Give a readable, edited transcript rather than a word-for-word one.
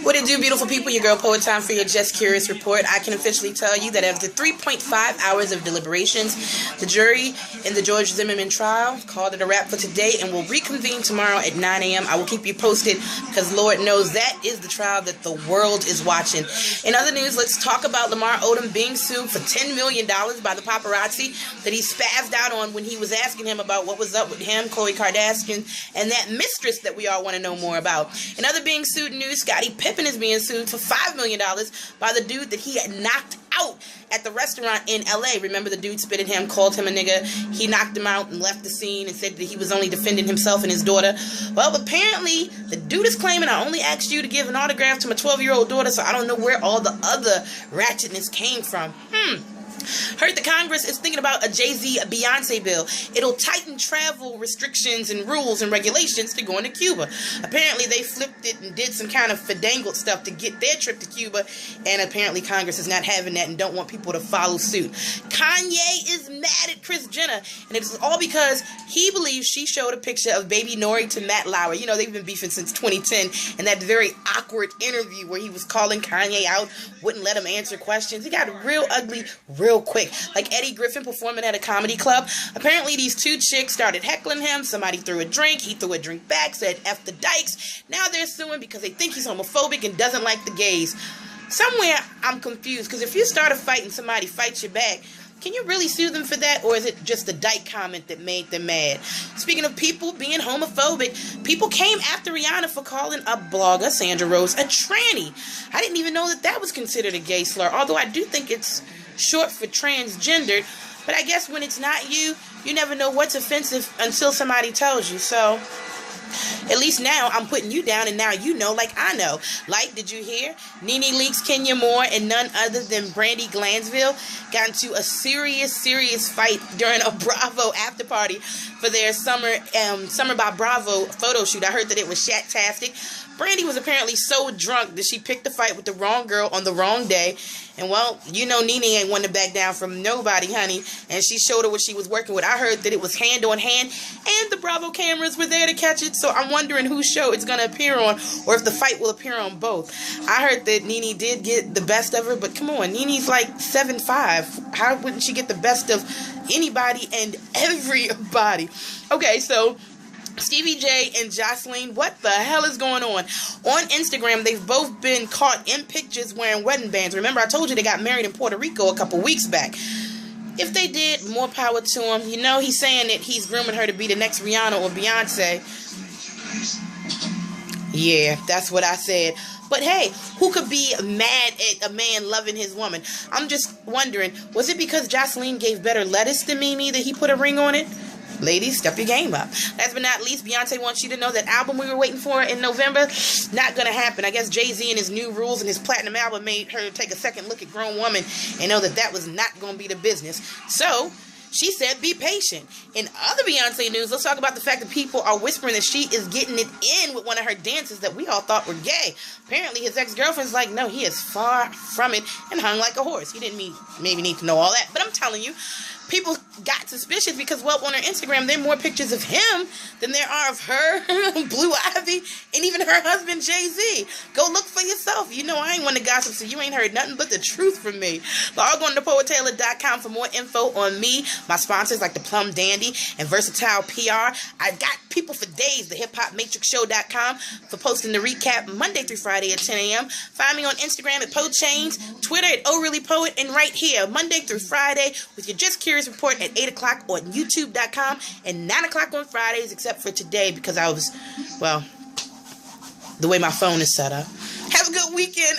What it do, beautiful people? Your girl Poet Time for your Just Curious report. I can officially tell you that after 3.5 hours of deliberations, the jury in the George Zimmerman trial called it a wrap for today and will reconvene tomorrow at 9 a.m. I will keep you posted because Lord knows that is the trial that the world is watching. In other news, let's talk about Lamar Odom being sued for $10 million by the paparazzi that he spazzed out on when he was asking him about what was up with him, Khloe Kardashian, and that mistress that we all want to know more about. In other being sued news, Scottie Pippen is being sued for $5 million by the dude that he had knocked out at the restaurant in LA. Remember, the dude spit at him, called him a nigga. He knocked him out and left the scene and said that he was only defending himself and his daughter. Well, apparently, the dude is claiming I only asked you to give an autograph to my 12-year-old daughter, so I don't know where all the other ratchetness came from. Heard the Congress is thinking about a Jay-Z, Beyonce bill. It'll tighten travel restrictions and rules and regulations to going to Cuba. Apparently, they flipped it and did some kind of finagled stuff to get their trip to Cuba, and apparently Congress is not having that and don't want people to follow suit. Kanye is mad at Kris Jenner, and it's all because he believes she showed a picture of baby Nori to Matt Lauer. You know, they've been beefing since 2010, and that very awkward interview where he was calling Kanye out, wouldn't let him answer questions. He got real ugly real quick, like Eddie Griffin performing at a comedy club. Apparently these two chicks started heckling him. Somebody threw a drink, he threw a drink back, said F the dykes. Now they're suing because they think he's homophobic and doesn't like the gays. Somewhere I'm confused, because if you start a fight and somebody fights you back, can you really sue them for that, or is it just a dyke comment that made them mad? Speaking of people being homophobic, people came after Rihanna for calling a blogger, Sandra Rose, a tranny. I didn't even know that that was considered a gay slur, although I do think it's short for transgendered. But I guess when it's not you, you never know what's offensive until somebody tells you. So at least now I'm putting you down, and now you know like I know. Like, did you hear? Nene Leakes, Kenya Moore, and none other than Brandi Glanville got into a serious fight during a Bravo after party for their Summer by Bravo photo shoot. I heard that it was shat-tastic. Brandi was apparently so drunk that she picked a fight with the wrong girl on the wrong day. And, well, you know Nene ain't one to back down from nobody, honey. And she showed her what she was working with. I heard that it was hand on hand, and the Bravo cameras were there to catch it. So I'm wondering whose show it's going to appear on, or if the fight will appear on both. I heard that Nene did get the best of her, but come on, Nene's like 7'5". How wouldn't she get the best of anybody and everybody? Okay, so Stevie J and Jocelyn, what the hell is going on? On Instagram, they've both been caught in pictures wearing wedding bands. Remember, I told you they got married in Puerto Rico a couple weeks back. If they did, more power to him. You know, he's saying that he's grooming her to be the next Rihanna or Beyonce. Yeah, that's what I said. But hey, who could be mad at a man loving his woman? I'm just wondering, was it because Jocelyn gave better lettuce than Mimi that he put a ring on it? Ladies, step your game up. Last but not least, Beyonce wants you to know that album we were waiting for in November, not going to happen. I guess Jay-Z and his new rules and his platinum album made her take a second look at Grown Woman and know that that was not going to be the business. So she said, be patient. In other Beyonce news, let's talk about the fact that people are whispering that she is getting it in with one of her dances that we all thought were gay. Apparently, his ex-girlfriend's like, no, he is far from it, and hung like a horse. He didn't maybe need to know all that, but I'm telling you, people got suspicious because, well, on her Instagram, there are more pictures of him than there are of her, Blue Ivy, and even her husband, Jay-Z. Go look for yourself. You know I ain't one to gossip, so you ain't heard nothing but the truth from me. Log on to PoetTaylor.com for more info on me, my sponsors like the Plum Dandy and Versatile PR. I got people for days, the HipHopMatrixShow.com for posting the recap Monday through Friday at 10 a.m. Find me on Instagram at PoChains, Twitter at OHReallyPoet, and right here, Monday through Friday, with your Just Curious report at 8 o'clock on YouTube.com and 9 o'clock on Fridays, except for today because I was, well, the way my phone is set up. Have a good weekend.